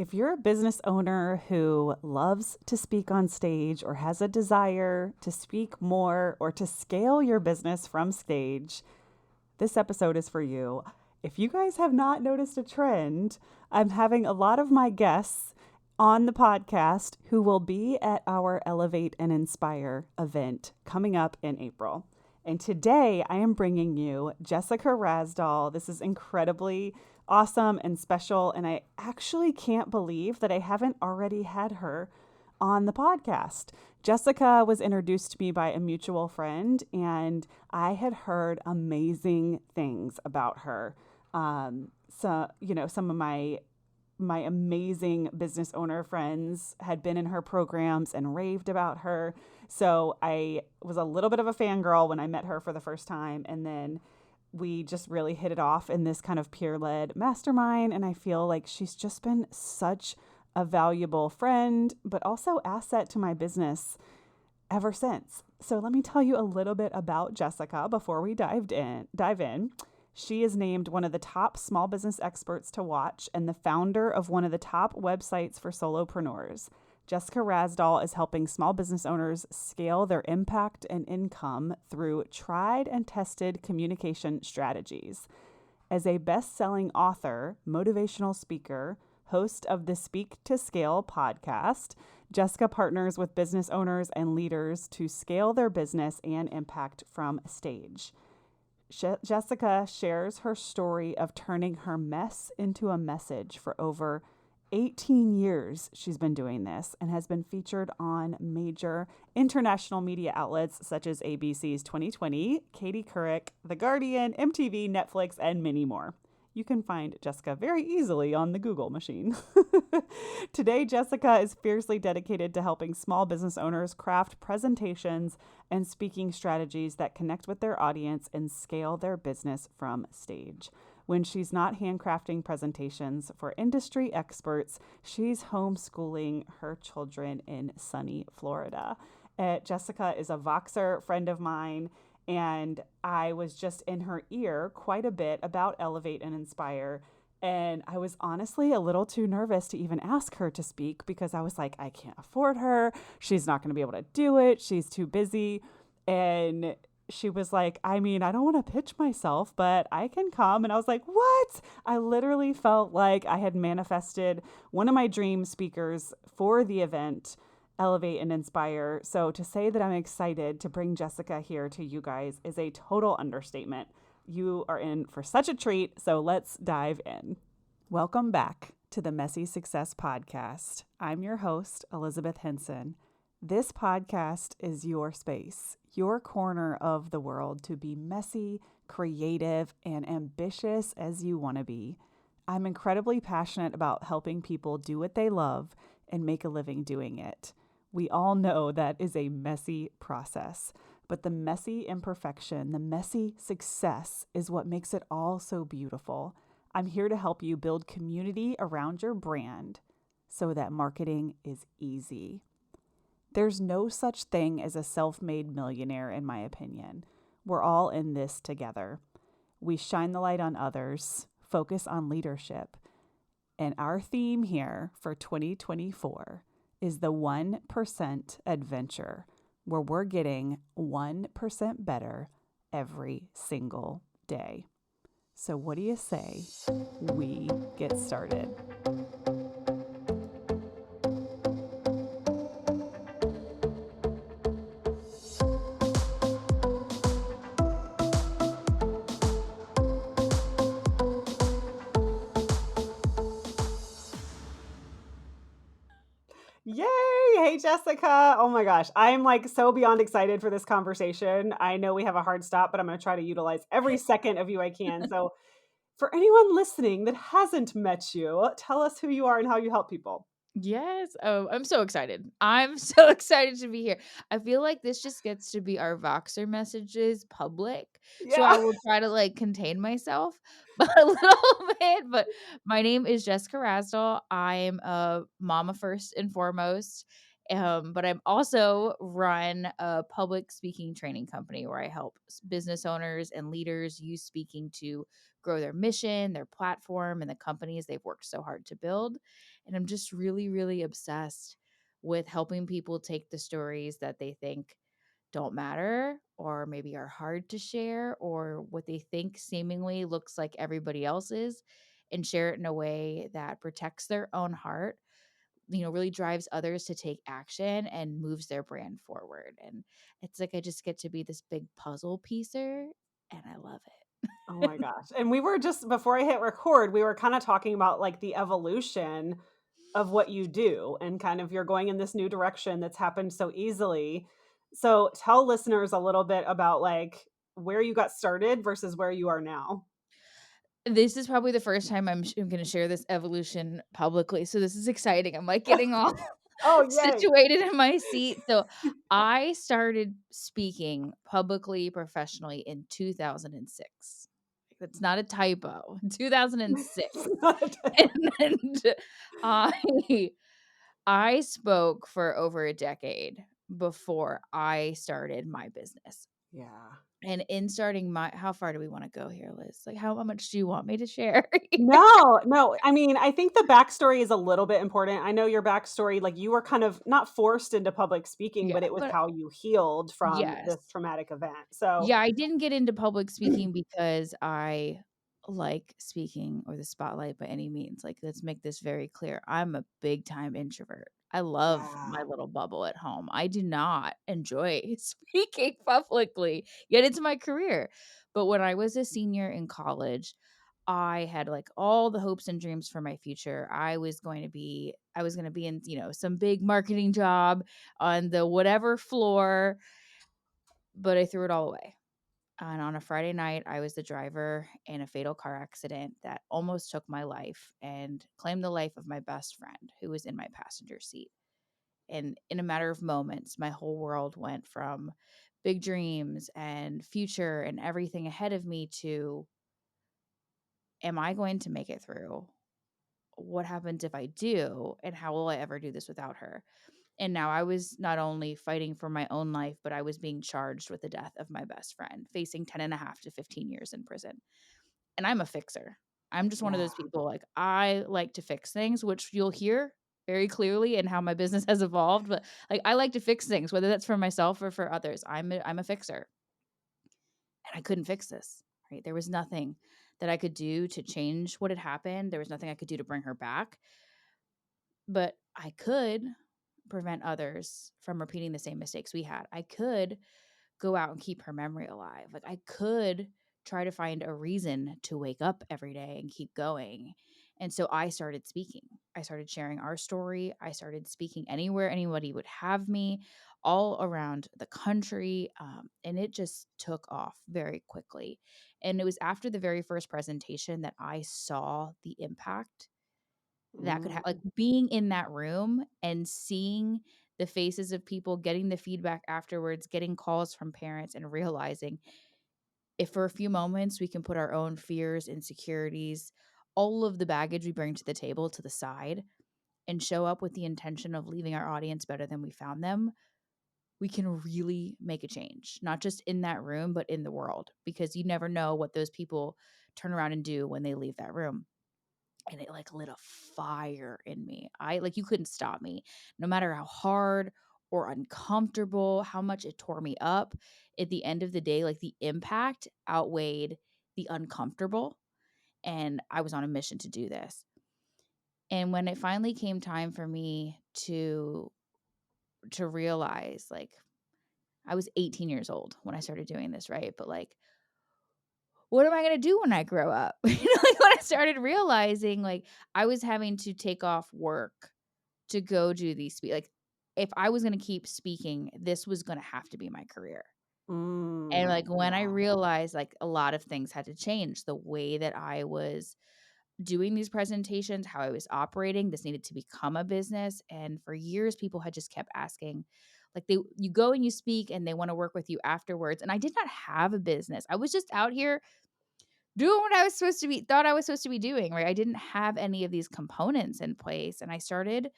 If you're a business owner who loves to speak on stage or has a desire to speak more or to scale your business from stage, this episode is for you. If you guys have not noticed a trend, I'm having a lot of my guests on the podcast who will be at our Elevate and Inspire event coming up in April. And today I am bringing you Jessica Rasdall. This is incredibly awesome and special. And I actually can't believe that I haven't already had her on the podcast. Jessica was introduced to me by a mutual friend, and I had heard amazing things about her. Some of my amazing business owner friends had been in her programs and raved about her. So I was a little bit of a fangirl when I met her for the first time. And then we just really hit it off in this kind of peer-led mastermind. And I feel like she's just been such a valuable friend, but also asset to my business ever since. So let me tell you a little bit about Jessica before we dive in. She is named one of the top small business experts to watch and the founder of one of the top websites for solopreneurs. Jessica Rasdall is helping small business owners scale their impact and income through tried and tested communication strategies. As a best-selling author, motivational speaker, host of the Speak to Scale podcast, Jessica partners with business owners and leaders to scale their business and impact from stage. Jessica shares her story of turning her mess into a message for over 18 years. She's been doing this and has been featured on major international media outlets such as ABC's 2020, Katie Couric, The Guardian, MTV, Netflix, and many more. You can find Jessica very easily on the Google machine. Today, Jessica is fiercely dedicated to helping small business owners craft presentations and speaking strategies that connect with their audience and scale their business from stage. When she's not handcrafting presentations for industry experts, she's homeschooling her children in sunny Florida. Jessica is a Voxer friend of mine, and I was just in her ear quite a bit about Elevate and Inspire. And I was honestly a little too nervous to even ask her to speak because I was like, I can't afford her. She's not going to be able to do it. She's too busy. And she was like, I don't want to pitch myself, but I can come. And I was like, what? I literally felt like I had manifested one of my dream speakers for the event, Elevate and Inspire. So to say that I'm excited to bring Jessica here to you guys is a total understatement. You are in for such a treat, so let's dive in. Welcome back to the Messy Success Podcast. I'm your host, Elizabeth Henson. This podcast is your space, your corner of the world to be messy, creative, and ambitious as you want to be. I'm incredibly passionate about helping people do what they love and make a living doing it. We all know that is a messy process, but the messy imperfection, the messy success is what makes it all so beautiful. I'm here to help you build community around your brand so that marketing is easy. There's no such thing as a self-made millionaire, in my opinion. We're all in this together. We shine the light on others, focus on leadership, and our theme here for 2024 is the 1% adventure, where we're getting 1% better every single day. So what do you say we get started? Yay! Hey, Jessica. Oh my gosh. I'm like so beyond excited for this conversation. I know we have a hard stop, but I'm going to try to utilize every second of you I can. So for anyone listening that hasn't met you, tell us who you are and how you help people. Yes. Oh, I'm so excited. I'm so excited to be here. I feel like this just gets to be our Voxer messages public. So I Yeah. will try to contain myself but a little bit. But my name is Jessica Rasdall. I'm a mama first and foremost. But I'm also run a public speaking training company where I help business owners and leaders use speaking to grow their mission, their platform, and the companies they've worked so hard to build. And I'm just really, really obsessed with helping people take the stories that they think don't matter or maybe are hard to share or what they think seemingly looks like everybody else's and share it in a way that protects their own heart, really drives others to take action and moves their brand forward. And it's like I just get to be this big puzzle piecer and I love Oh it. my gosh. And we were just before I hit record, we were kind of talking about like the evolution of what you do and kind of you're going in this new direction that's happened so easily. So tell listeners a little bit about like where you got started versus where you are now. This is probably the first time I'm going to share this evolution publicly. So this is exciting. I'm like getting all Oh, yay. situated in my seat. So I started speaking publicly, professionally in 2006. That's not a typo. 2006. Not a typo. And I I spoke for over a decade before I started my business. Yeah. And in starting my how far do we wanna go here, Liz? Like, how much do you want me to share? No, no. I mean, I think the backstory is a little bit important. I know your backstory, like you were kind of not forced into public speaking, Yeah, but it was but how you healed from yes. this traumatic event. So, Yeah, I didn't get into public speaking because I like speaking or the spotlight by any means. Like, let's make this very clear. I'm a big time introvert. I love my yeah. little bubble at home. I do not enjoy speaking publicly, yet it's my career. But when I was a senior in college, I had like all the hopes and dreams for my future. I was going to be in, some big marketing job on the whatever floor, but I threw it all away. And on a Friday night, I was the driver in a fatal car accident that almost took my life and claimed the life of my best friend who was in my passenger seat. And in a matter of moments, my whole world went from big dreams and future and everything ahead of me to, am I going to make it through? What happens if I do? And how will I ever do this without her? And now I was not only fighting for my own life, but I was being charged with the death of my best friend, facing 10 and a half to 15 years in prison. And I'm a fixer. I'm just one of Yeah. those people, like, I like to fix things, which you'll hear very clearly in how my business has evolved, but, like, I like to fix things, whether that's for myself or for others. I'm a fixer, and I couldn't fix this, right? There was nothing that I could do to change what had happened. There was nothing I could do to bring her back, but I could prevent others from repeating the same mistakes we had. I could go out and keep her memory alive. Like, I could try to find a reason to wake up every day and keep going. And so I started speaking. I started sharing our story. I started speaking anywhere anybody would have me, all around the country. And it just took off very quickly. And it was after the very first presentation that I saw the impact that could have, like, Mm. being in that room and seeing the faces of people, getting the feedback afterwards, getting calls from parents, and realizing if for a few moments we can put our own fears, insecurities, all of the baggage we bring to the table to the side and show up with the intention of leaving our audience better than we found them, we can really make a change, not just in that room, but in the world, because you never know what those people turn around and do when they leave that room. And it like lit a fire in me. You couldn't stop me. No matter how hard or uncomfortable, how much it tore me up, at the end of the day, like the impact outweighed the uncomfortable. And I was on a mission to do this. And when it finally came time for me to realize, like, I was 18 years old when I started doing this, right? But like, what am I gonna do when I grow up? Like when I started realizing, like, I was having to take off work to go do these like, if I was gonna keep speaking, this was gonna have to be my career. And, Mm. like, when I Yeah. realized, like, a lot of things had to change, the way that I was doing these presentations, how I was operating, this needed to become a business, and for years, people had just kept asking, like, you go and you speak, and they wanna work with you afterwards, and I did not have a business. I was just out here doing what I was supposed to be thought I was supposed to be doing, right? I didn't have any of these components in place, and I started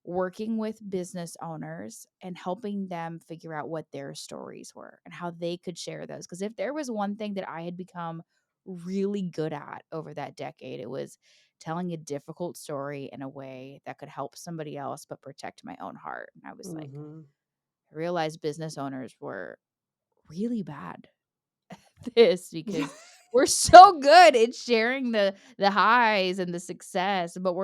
working with business owners and helping them figure out what their stories were and how they could share those. Because if there was one thing that I had become really good at over that decade, it was telling a difficult story in a way that could help somebody else but protect my own heart. And I was like, Mm-hmm. I realized business owners were really bad this Yeah. because we're so good at sharing the highs and the success, but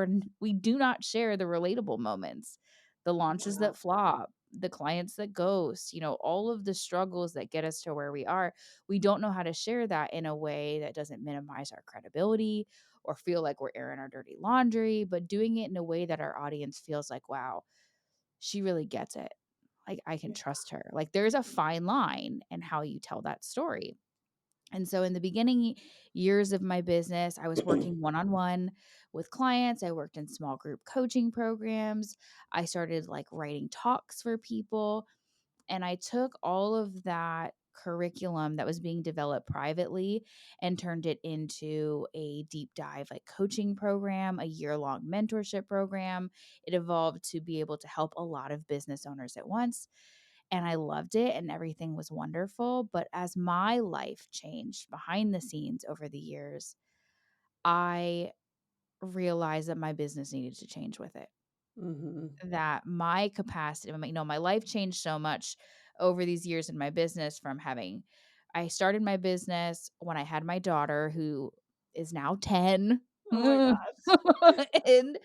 we do not share the relatable moments, the launches Yeah. that flop, the clients that ghost, all of the struggles that get us to where we are. We don't know how to share that in a way that doesn't minimize our credibility or feel like we're airing our dirty laundry, but doing it in a way that our audience feels like, wow, she really gets it. Like I can Yeah. trust her. Like there's a fine line in how you tell that story. And so in the beginning years of my business, I was working one-on-one with clients. I worked in small group coaching programs. I started like writing talks for people. And I took all of that curriculum that was being developed privately and turned it into a deep dive like coaching program, a year-long mentorship program. It evolved to be able to help a lot of business owners at once, and I loved it and everything was wonderful. But as my life changed behind the scenes over the years, I realized that my business needed to change with it. Mm-hmm. That my capacity, my life changed so much over these years in my business I started my business when I had my daughter who is now 10. Oh my gosh. and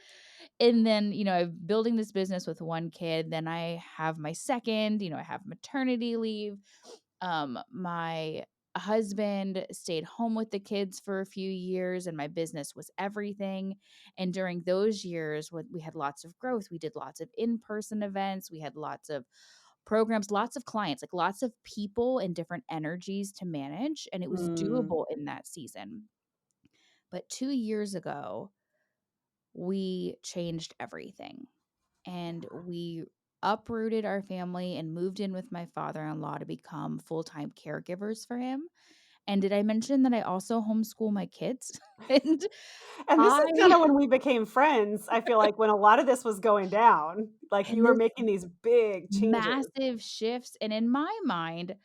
and then, I'm building this business with one kid. Then I have my second, I have maternity leave. My husband stayed home with the kids for a few years and my business was everything. And during those years, when we had lots of growth, we did lots of in-person events, we had lots of programs, lots of clients, like lots of people and different energies to manage. And it was Mm. doable in that season. But 2 years ago, we changed everything and we uprooted our family and moved in with my father-in-law to become full-time caregivers for him. And did I mention that I also homeschool my kids? and And this is I kinda when we became friends, I feel like when a lot of this was going down, like, you and were this making these big changes. massive shifts, and in my mind,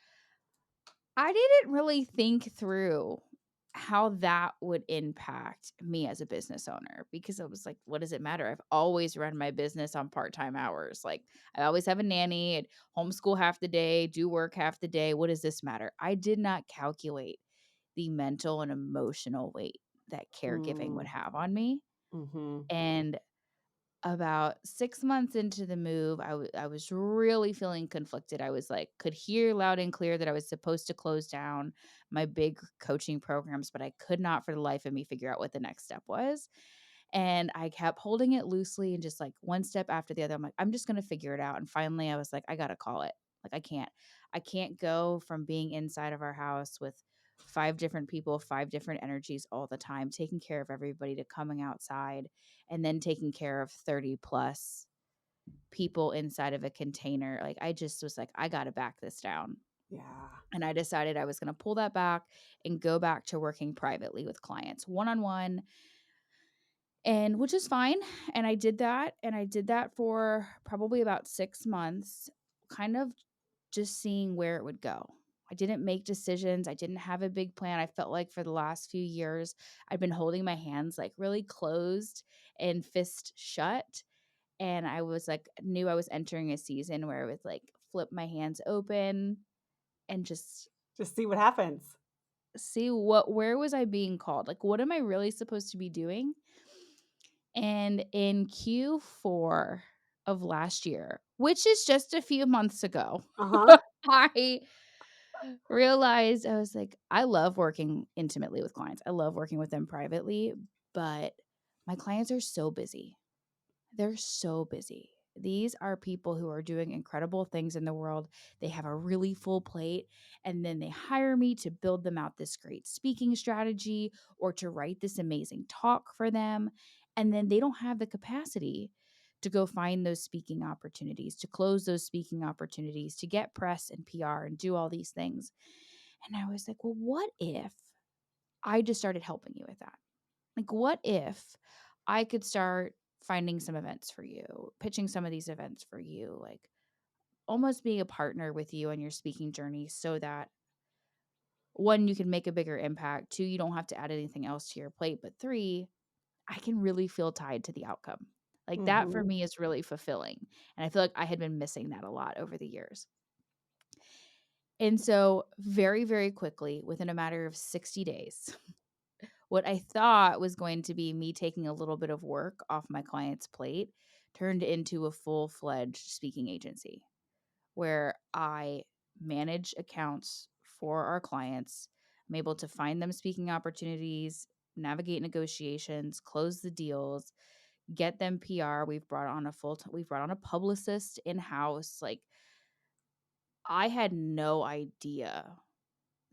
I didn't really think through how that would impact me as a business owner because I was like, what does it matter? I've always run my business on part-time hours. Like I always have a nanny and homeschool half the day, do work half the day. What does this matter? I did not calculate the mental and emotional weight that caregiving would Mm. have on me. Mhm. And about 6 months into the move, I was really feeling conflicted. I was like could hear loud and clear that I was supposed to close down my big coaching programs, but I could not for the life of me figure out what the next step was. And I kept holding it loosely and just like one step after the other. I'm like, I'm just going to figure it out. And finally I was like, I got to call it. Like I can't go from being inside of our house with five different people, five different energies all the time, taking care of everybody to coming outside and then taking care of 30 plus people inside of a container. Like I just was like, I got to back this down. Yeah. And I decided I was going to pull that back and go back to working privately with clients one on one, and which is fine. And I did that. And I did that for probably about 6 months, kind of just seeing where it would go. I didn't make decisions. I didn't have a big plan. I felt like for the last few years, I've been holding my hands like really closed and fist shut. And I was like, knew I was entering a season where I would like flip my hands open and just Just see what happens. see where was I being called? Like, what am I really supposed to be doing? And in Q4 of last year, which is just a few months ago, Uh-huh. I realized I was like, I love working intimately with clients. I love working with them privately, but my clients are so busy. They're so busy. These are people who are doing incredible things in the world. They have a really full plate, and then they hire me to build them out this great speaking strategy or to write this amazing talk for them. And then they don't have the capacity to go find those speaking opportunities, to close those speaking opportunities, to get press and PR and do all these things. And I was like, well, what if I just started helping you with that? Like, what if I could start finding some events for you, pitching some of these events for you, like almost being a partner with you on your speaking journey so that one, you can make a bigger impact. Two, you don't have to add anything else to your plate. But three, I can really feel tied to the outcome. Like that for Mhm. me is really fulfilling. And I feel like I had been missing that a lot over the years. And so, very, very quickly, within a matter of 60 days, what I thought was going to be me taking a little bit of work off my client's plate turned into a full fledged speaking agency where I manage accounts for our clients. I'm able to find them speaking opportunities, navigate negotiations, close the deals, get them PR. We've brought on a publicist in house. Like I had no idea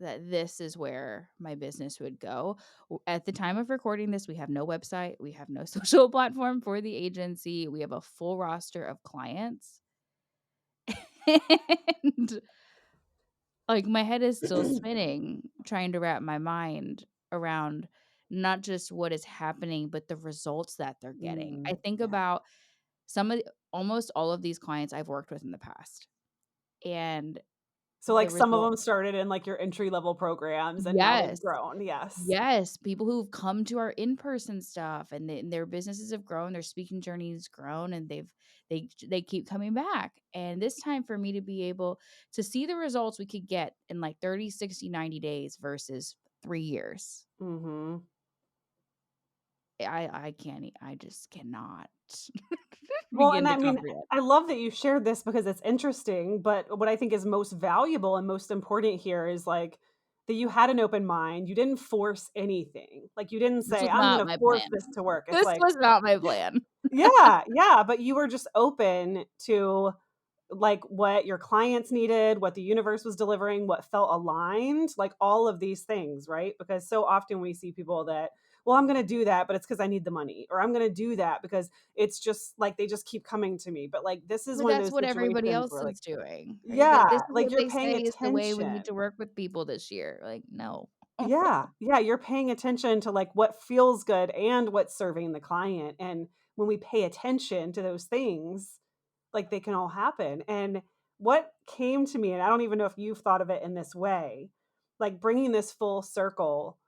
that this is where my business would go. At the time of recording this, we have no website, we have no social platform for the agency. We have a full roster of clients. And like my head is still spinning trying to wrap my mind around not just what is happening but the results that they're getting. I think Yeah. about almost all of these clients I've worked with in the past. And So, the like, some of result them started in, like, your entry level programs, and now they've Yes. grown. Yes. Yes, people who've come to our in-person stuff and their businesses have grown, their speaking journey's grown, and they keep coming back. And this time for me to be able to see the results we could get in like 30, 60, 90 days versus 3 years. Mhm. I just cannot Well, and begin I to mean, comprehend. I love that you shared this because it's interesting, but what I think is most valuable and most important here is, like, that you had an open mind, you didn't force anything. Like, you didn't This say, was "I'm not gonna my force plan. this to work." It's This like was not my plan. yeah, yeah, but you were just open to, like, what your clients needed, what the universe was delivering, what felt aligned, like, all of these things, right? Because so often we see people that, "Well, I'm gonna do that, but it's because I need the money," or, "I'm gonna do that because it's just like, they just keep coming to me." But, like, this is But one of that's those what everybody situations else where, like is doing, right? Like, yeah, this is like, what you're they paying say is the way we need attention. to work with people this year. Like, no. Yeah, yeah, you're paying attention to, like, what feels good and what's serving the client, and when we pay attention to those things, like, they can all happen. And what came to me, and I don't even know if you've thought of it in this way, like, bringing this full circle,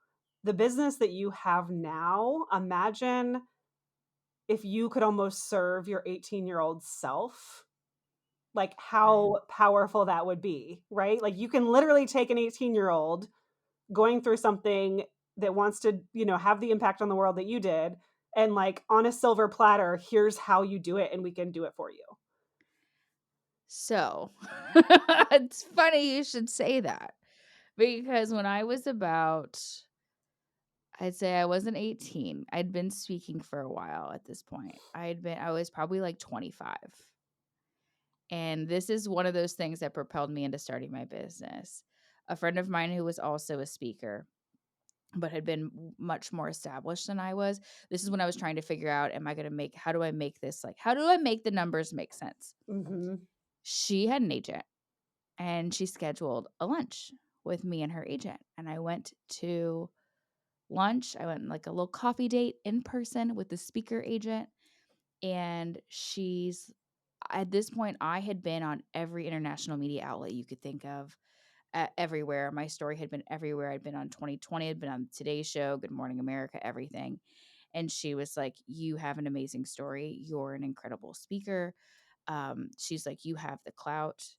the business that you have now, imagine if you could almost serve your 18-year-old self, like, Right. how powerful that would be, right? Like, you can literally take an 18-year-old going through something that wants to, have the impact on the world that you did, and, like, on a silver platter, here's how you do it, and we can do it for you. So, it's funny you should say that because when I was about I'd say I wasn't 18. I'd been speaking for a while at this point. I was probably like 25. And this is one of those things that propelled me into starting my business. A friend of mine who was also a speaker but had been much more established than I was. This is when I was trying to figure out, how do I make this how do I make the numbers make sense? Mhm. She had an agent and she scheduled a lunch with me and her agent. And I went to lunch. I went on like a little coffee date in person with the speaker agent. And at this point, I had been on every international media outlet you could think of, everywhere. My story had been everywhere. I'd been on 2020, I'd been on Today Show, Good Morning America, everything. And she was like, "You have an amazing story. You're an incredible speaker." She's like, "You have the clout,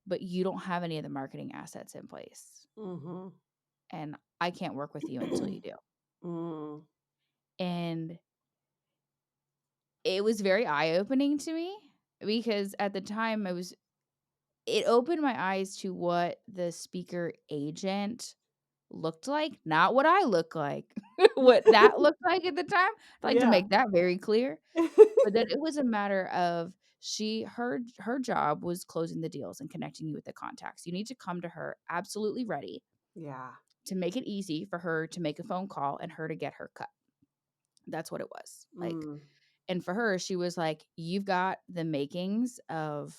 but you don't have any of the marketing assets in place. Mhm. And I can't work with you until you do." Mm. And it was very eye opening to me because at the time it opened my eyes to what the speaker agent looked like, not what I look like. What that looked like at the time, I'd like to Yeah. make that very clear, but that it was a matter of her job was closing the deals and connecting you with the contacts. You need to come to her absolutely ready Yeah. to make it easy for her to make a phone call and her to get her cut. That's what it was. Like, Mm. and for her, she was like, "You've got the makings of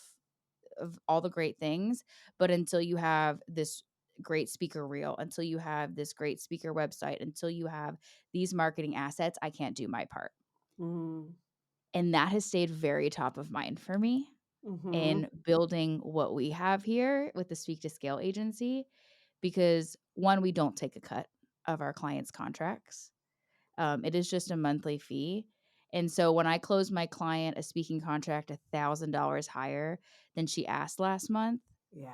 all the great things, but until you have this great speaker reel, until you have this great speaker website, until you have these marketing assets, I can't do my part." Mm. And that has stayed very top of mind for me Mhm. in building what we have here with the Speak to Scale agency because, 1, we don't take a cut of our clients' contracts. It is just a monthly fee, and so when I close my client a speaking contract $1,000 higher than she asked last month, Yeah.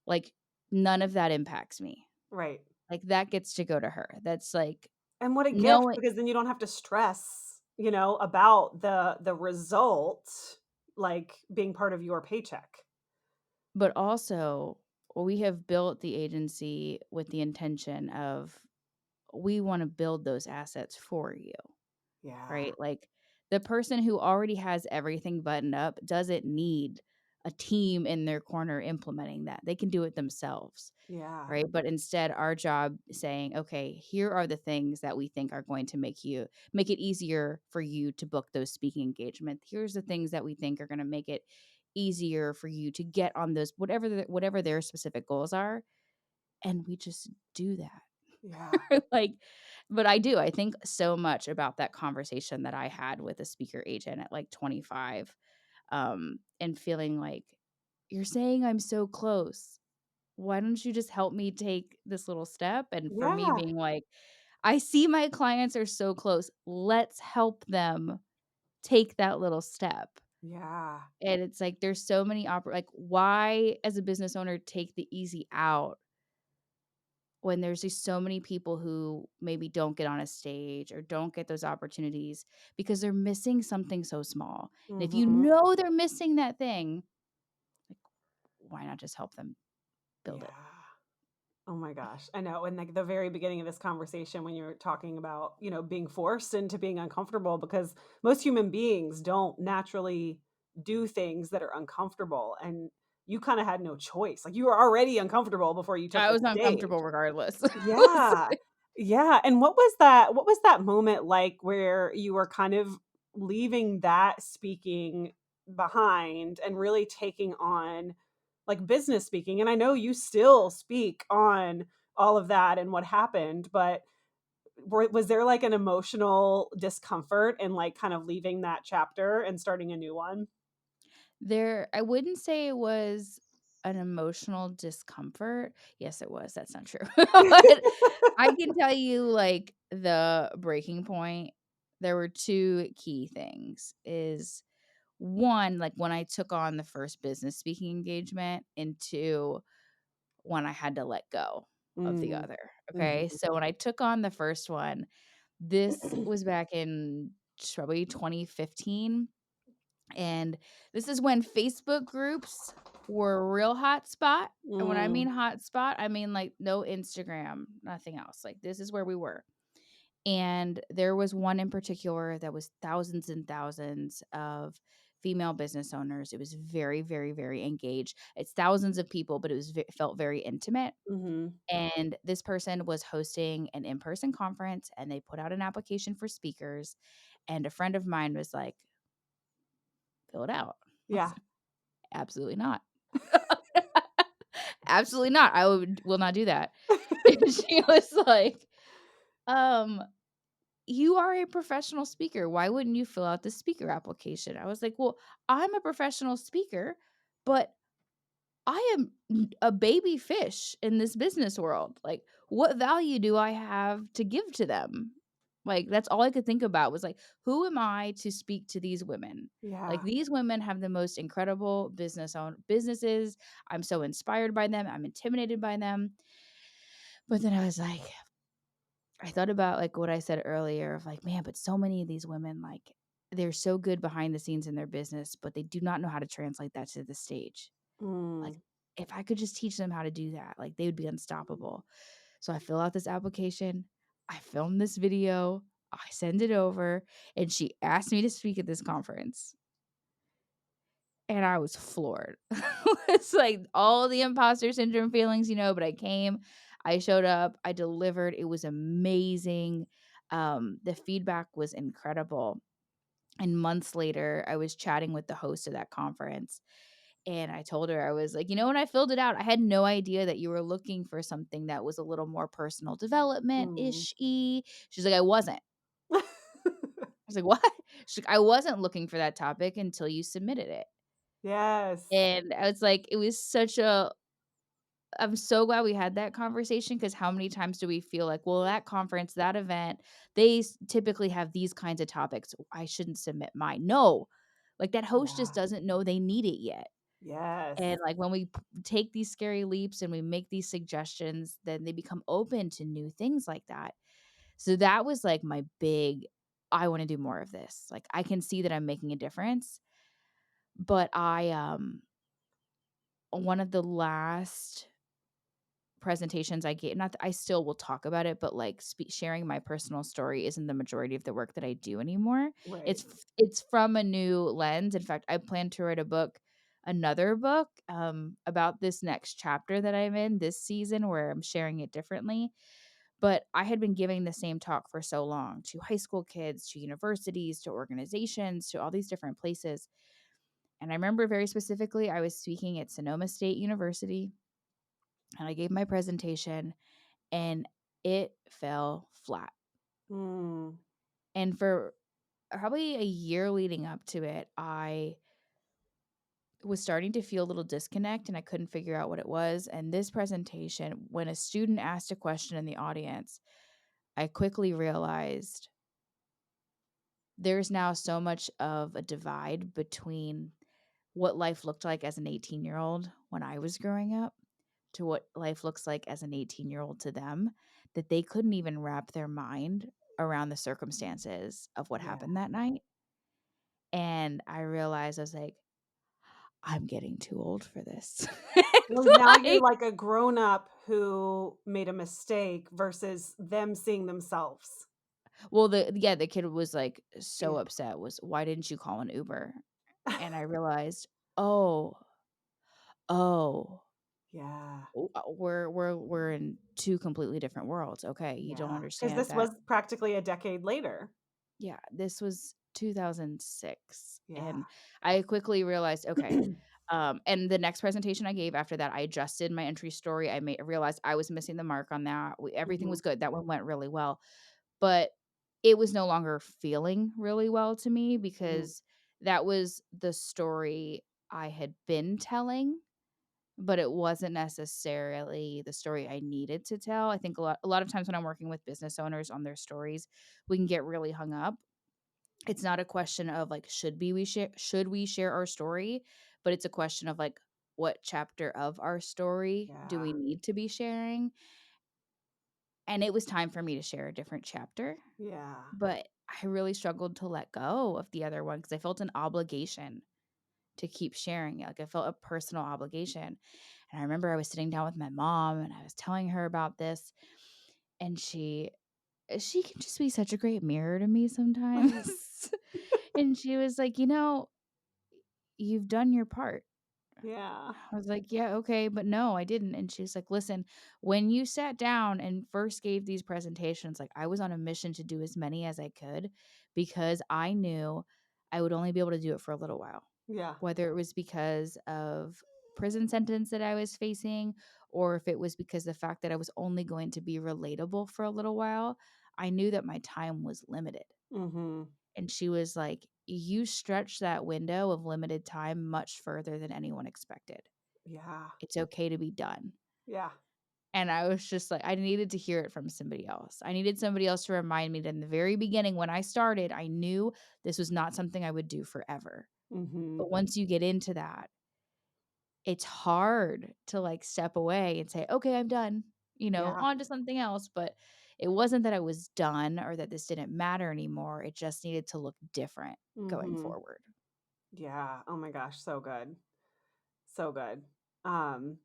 like, none of that impacts me. Right. Like, that gets to go to her. That's, like, And what a gift knowing because then you don't have to stress, about the result, like, being part of your paycheck. but also, we have built the agency with the intention of we wanna build those assets for you. Yeah. Right? Like, the person who already has everything buttoned up doesn't need a team in their corner implementing that. They can do it themselves, Yeah. right? But instead, our job saying, "Okay, here are the things that we think are going to make it easier for you to book those speaking engagements. Here's the things that we think are gonna make it easier for you to get on those whatever their specific goals are," and we just do that. Yeah. Like, but I do. I think so much about that conversation that I had with a speaker agent at like 25, and feeling like, "You're saying I'm so close. Why don't you just help me take this little step?" And for me Yeah. being like, "I see my clients are so close. Let's help them take that little step." Yeah. And it's like there's so many like, why as a business owner take the easy out when there's just so many people who maybe don't get on a stage or don't get those opportunities because they're missing something so small. And if you Mhm. know they're missing that thing, like, why not just help them build it? Yeah. Oh my gosh. I know. In like the very beginning of this conversation, when you're talking about, being forced into being uncomfortable, because most human beings don't naturally do things that are uncomfortable. And you kind of had no choice. Like you were already uncomfortable before you took I the was stage. uncomfortable regardless. Yeah. Yeah, and what was that moment like where you were kind of leaving that speaking behind and really taking on, like, business speaking? And I know you still speak on all of that and what happened, but was there, like, an emotional discomfort in, like, kind of leaving that chapter and starting a new one? I wouldn't say it was an emotional discomfort. Yes, it was. That's not true. But I can tell you, like, the breaking point, there were 2 key things, is 1, like, when I took on the first business speaking engagement, and 2, when I had to let go of the Mm. other, okay? Mhm. So when I took on the first one, this was back in probably 2015, and this is when Facebook groups were a real hot spot, and when I Mm. mean hot spot, I mean, like, no Instagram, nothing else, like, this is where we were. And there was one in particular that was thousands and thousands of female business owners. It was very, very, very engaged. It's thousands of people, but it felt very intimate. Mhm. And this person was hosting an in-person conference and they put out an application for speakers. And a friend of mine was like, fill it out. I was Yeah. like, absolutely not. Absolutely not. Will not do that. And she was like, um, you are a professional speaker. Why wouldn't you fill out the speaker application? I was like, well, I'm a professional speaker, but I am a baby fish in this business world. Like, what value do I have to give to them? Like, that's all I could think about was like, who am I to speak to these women? Like, Yeah. these women have the most incredible businesses. I'm so inspired by them. I'm intimidated by them. But then I was like, I thought about, like, what I said earlier of, like, man, but so many of these women, like, they're so good behind the scenes in their business, but they do not know how to translate that to the stage. Like, Mm. if I could just teach them how to do that, like, they would be unstoppable. So I fill out this application, I film this video, I send it over, and she asked me to speak at this conference. And I was floored. It's like all the imposter syndrome feelings, but I came, I showed up, I delivered. It was amazing. The feedback was incredible. And months later, I was chatting with the host of that conference. And I told her, I was like, when I filled it out, I had no idea that you were looking for something that was a little more personal development Mm. ish y. She's like, I wasn't. I was like, what? She's like, "I wasn't looking for that topic until you submitted it." Yes. And I was like, it was such a I'm so glad we had that conversation because how many times do we feel like, well, that conference, that event, typically have these kinds of topics. I shouldn't submit mine. No, like that host just Yeah. doesn't know they need it yet. And Yes. like when we take these scary leaps and we make these suggestions, then they become open to new things like that. So that was like my big, I want to do more of this. Like I can see that I'm making a difference. But one of the last presentations I gave, not that I still will talk about it, but, like, sharing my personal story isn't the majority of the work that I do anymore. Right. It's from a new lens. In fact, I plan to write another book, about this next chapter that I'm in this season where I'm sharing it differently, but I had been giving the same talk for so long to high school kids, to universities, to organizations, to all these different places, and I remember very specifically, I was speaking at Sonoma State University, and I gave my presentation and it fell flat. Mm. And for probably a year leading up to it, I was starting to feel a little disconnect and I couldn't figure out what it was. And this presentation, when a student asked a question in the audience, I quickly realized there's now so much of a divide between what life looked like as an 18-year-old when I was growing up to what life looks like as an 18-year-old to them, that they couldn't even wrap their mind around the circumstances of what Yeah. happened that night. And I realized I was like, I'm getting too old for this. Well, It's now you're like, like a grown up who made a mistake versus them seeing themselves. well, the kid was like so Yeah. upset, was why didn't you call an Uber? And I realized, oh, oh, Yeah. we're in two completely different worlds. Okay, you don't Yeah. Because understand this that. was practically a decade later. Yeah, this was 2006, Yeah. and I quickly realized, okay, and the next presentation I gave after that, I adjusted my entry story, realized I was missing the mark on that, everything Mhm. was good, that one went really well, but it was no longer feeling really well to me Mm. because that was the story I had been telling, but it wasn't necessarily the story I needed to tell. I think a lot of times when I'm working with business owners on their stories, we can get really hung up. It's not a question of, like, should we share our story, but it's a question of, like, what chapter of our story do we Yeah. need to be sharing? And it was time for me to share a different chapter, Yeah. but I really struggled to let go of the other one because I felt an obligation to keep sharing it, like, I felt a personal obligation, and I remember I was sitting down with my mom, and I was telling her about this, and she can just be such a great mirror to me sometimes, and she was like, you've done your part." Yeah. I was like, "Yeah, okay, but no, I didn't." And she's like, "Listen, when you sat down and first gave these presentations, like I was on a mission to do as many as I could because I knew I would only be able to do it for a little while. Yeah. Whether it was because of prison sentence that I was facing or if it was because the fact that I was only going to be relatable for a little while, I knew that my time was limited." Mhm. And she was like, "You stretched that window of limited time much further than anyone expected. Yeah. It's okay to be done." Yeah. And I was just like, I needed to hear it from somebody else. I needed somebody else to remind me that in the very beginning, when I started, I knew this was not something I would do forever. Mhm. But once you get into that, it's hard to like step away and say, okay, I'm done, Yeah. on to something else. But it wasn't that I was done or that this didn't matter anymore. It just needed to look different going Mhm. forward. Yeah. Oh my gosh, so good. So good. Um,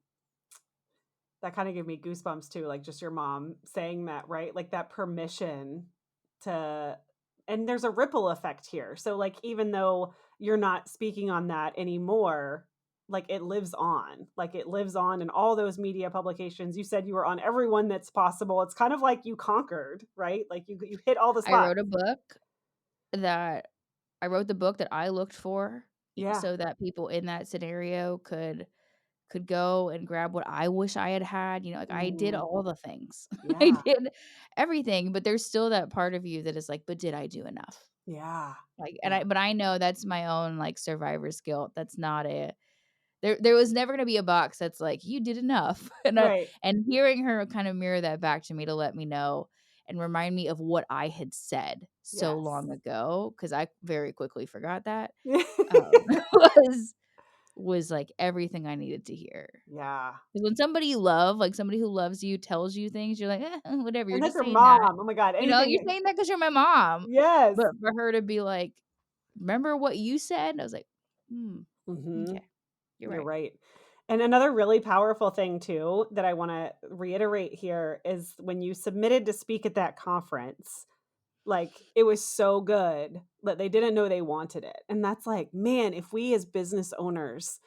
that kinda gave me goosebumps too, like, just your mom saying that, right? Like, that permission to and there's a ripple effect here. So, like, even though you're not speaking on that anymore, like, it lives on. Like, it lives on in all those media publications. You said you were on every one that's possible. It's kind of like you conquered, right? Like, you hit all the I wrote a spots. book that I wrote the book that I looked for Yeah. so that people in that scenario could go and grab what I wish I had had, like, I did Mhm. all the things. I Yeah. did everything, but there's still that part of you that is like, "But did I do enough?" Yeah. Like, Yeah. but I know that's my own, like, survivor's guilt. That's not it. There was never gonna be a box that's like, "You did enough." Right. And hearing her kind of mirror that back to me to let me know and remind me of what I had said so Yes. long ago, because I very quickly forgot that, um, was like everything I needed to hear. Yeah. 'Cause when somebody you love, like somebody who loves you tells you things, you're like, whatever, you're And that's just your saying that." mom. Oh my God. You're Anything. saying that because 'cause you're my mom. Yes. But for her to be like, "Remember what you said?" I was like, "Hmm, Hmm. okay, you're You're right." right. And another really powerful thing too that I want to reiterate here is when you submitted to speak at that conference, like it was so good that they didn't know they wanted it. And that's like, man, if we as business owners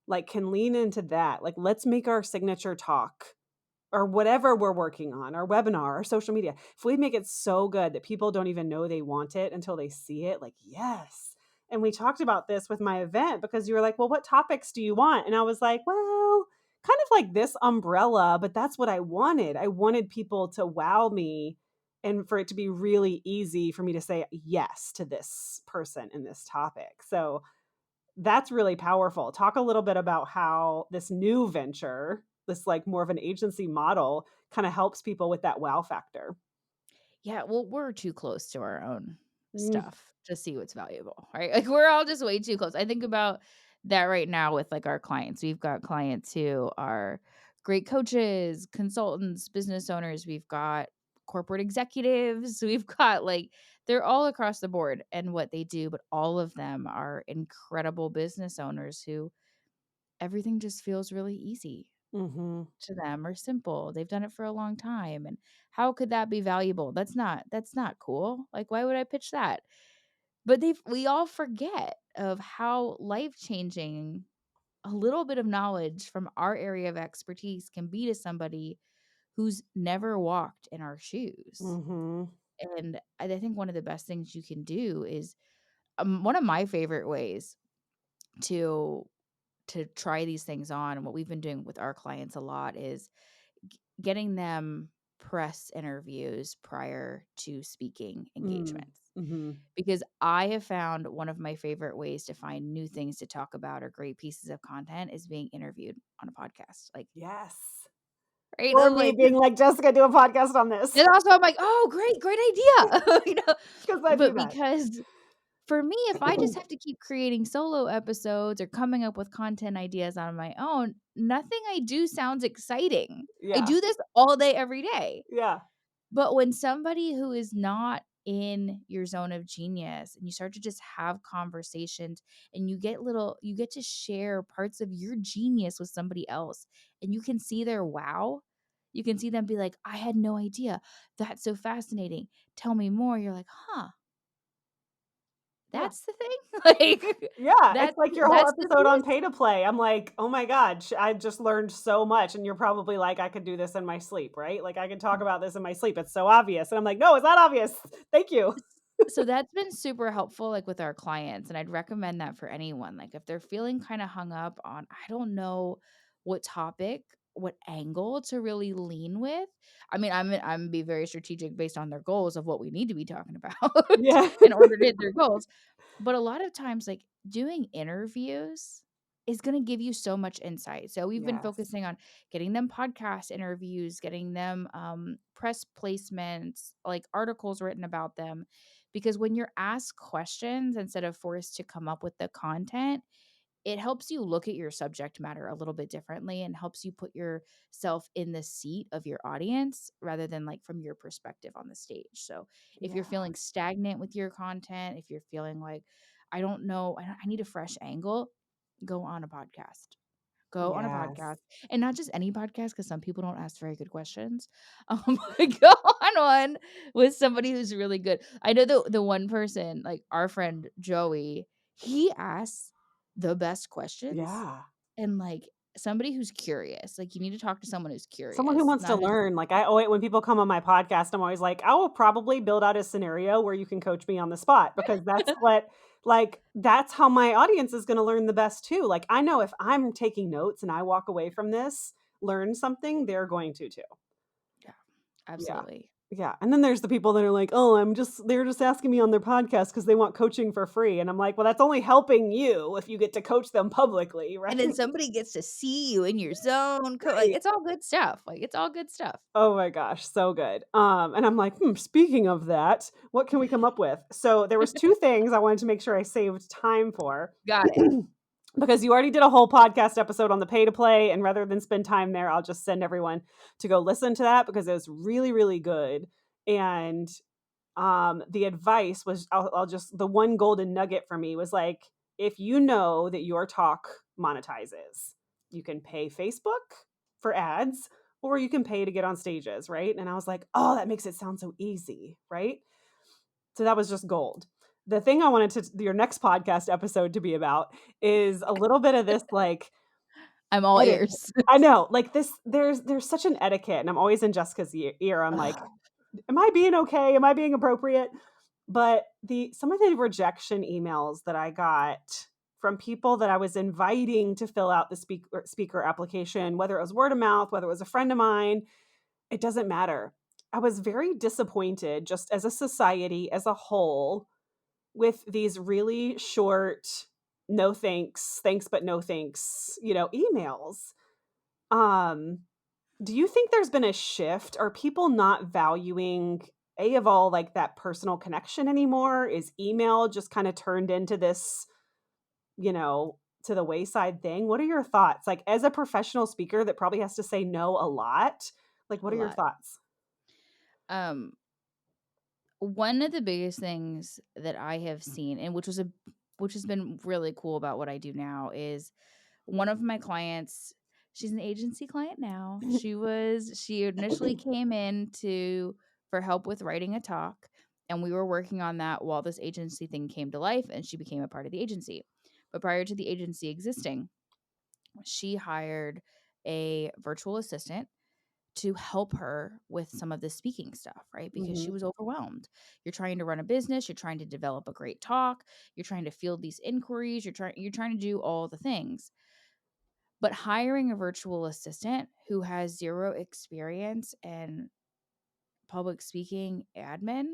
like can lean into that, like let's make our signature talk or whatever we're working on, our webinar, our social media. If we make it so good that people don't even know they want it until they see it, like, yes. And we talked about this with my event because you were like, well, what topics do you want? And I was like, well, kind of like this umbrella, but that's what I wanted. I wanted people to wow me and for it to be really easy for me to say yes to this person in this topic. So that's really powerful. Talk a little bit about how this new venture, this like more of an agency model, kind of helps people with that wow factor. Yeah, well, we're too close to our own Mm, stuff to see what's valuable, right? Like, we're all just way too close. I think about that right now with, like, our clients. We've got clients who are great coaches, consultants, business owners. We've got corporate executives. We've got, like, they're all across the board and what they do, but all of them are incredible business owners who everything just feels really easy mhm, to them or simple. They've done it for a long time, and how could that be valuable? That's not cool. Like, why would I pitch that? But we all forget of how life-changing a little bit of knowledge from our area of expertise can be to somebody who's never walked in our shoes. mhm, And I think one of the best things you can do is, one of my favorite ways to try these things on, and what we've been doing with our clients a lot is getting them press interviews prior to speaking mm, engagements. mhm. Because I have found one of my favorite ways to find new things to talk about or great pieces of content is being interviewed on a podcast. Like, Yes. right? Or I'm me like, being like, "Jessica, do a podcast on this," and also I'm like, oh, great idea. because I do But that. because for me, if I just have to keep creating solo episodes or coming up with content ideas on my own, nothing I do sounds exciting. I Yeah, do this all day, every day. yeah, But when somebody who is not in your zone of genius and you start to just have conversations and you get to share parts of your genius with somebody else and you can see their wow. You can see them be like, I had no idea. That's so fascinating. Tell me more. You're like, huh, yeah. that's the thing? Like, Yeah, it's like your whole that's the episode on twist. pay to play. I'm like, "Oh my god, I just learned so much," and you're probably like, "I could do this in my sleep," right? Like, "I could talk about this in my sleep. It's so obvious." And I'm like, "No, it's not obvious. Thank you." So that's been super helpful, like, with our clients, and I'd recommend that for anyone, like, if they're feeling kinda hung up on, I don't know what topic, what angle to really lean with. I mean, I'm be very strategic based on their goals of what we need to be talking about Yeah. in order to hit their goals. But a lot of times, like, doing interviews is gonna give you so much insight. So we've been Yes. focusing on getting them podcast interviews, getting them, press placements, like, articles written about them, because when you're asked questions instead of forced to come up with the content, it helps you look at your subject matter a little bit differently and helps you put yourself in the seat of your audience rather than like from your perspective on the stage. So if you're Yeah. feeling stagnant with your content, if you're feeling like, I don't know, I need a fresh angle, go on a podcast. Go on a Yes. podcast, and not just any podcast, because some people don't ask very good questions. Go on one with somebody who's really good. I know the one person, like our friend Joey, he asks the best questions, Yeah. and like somebody who's curious. Like, you need to talk to someone who's Someone who curious, wants to not just learn. Like, I owe it when people come on my podcast, I'm always like, "I will probably build out a scenario where you can coach me on the spot," because that's what like, that's how my audience is gonna learn the best too. Like, I know if I'm taking notes and I walk away from this, learn something, they're going to too. yeah, Yeah. absolutely. Yeah, and then there's the people that are like, "Oh, they're just asking me on their podcast because they want coaching for free." And I'm like, "Well, that's only helping you if you get to coach them publicly, right?" And then somebody gets to see you in your zone, like, Right. it's all good stuff, like, it's all good stuff. Oh my gosh, so good. And I'm like, speaking of that, what can we come up with?" So there was 2 things I wanted to make sure I saved time for. Got it. Because you already did a whole podcast episode on the pay to play, and rather than spend time there, I'll just send everyone to go listen to that because it was really, really good. And the advice was, I'll just, the one golden nugget for me was like, if you know that your talk monetizes, you can pay Facebook for ads or you can pay to get on stages, right? And I was like, oh, that makes it sound so easy, right? So that was just gold. The thing I wanted to your next podcast episode to be about is a little bit of this like I'm all etiquette. ears. I know, like this there's such an etiquette, and I'm always in Jessica's ear. I'm like, Ugh, am I being okay? Am I being appropriate? But the some of the rejection emails that I got from people that I was inviting to fill out the speaker application, whether it was word of mouth, whether it was a friend of mine, it doesn't matter. I was very disappointed just as a society as a whole with these really short no thanks, thanks but no thanks, emails. Um do you think there's been a shift? Are people not valuing of all like that personal connection anymore? Is email just kind of turned into this, to the wayside thing? What are your thoughts? Like as a professional speaker that probably has to say no a lot, like a what are your lot. thoughts? Um, One of the biggest things that I have seen, and which has been really cool about what I do now, is one of my clients, she's an agency client now. She initially came in to for help with writing a talk, and we were working on that while this agency thing came to life, and she became a part of the agency. But prior to the agency existing, she hired a virtual assistant to help her with some of the speaking stuff, right? Because she Mhm. was overwhelmed. You're trying to run a business, you're trying to develop a great talk, you're trying to field these inquiries, you're trying to do all the things. But hiring a virtual assistant who has zero experience in public speaking admin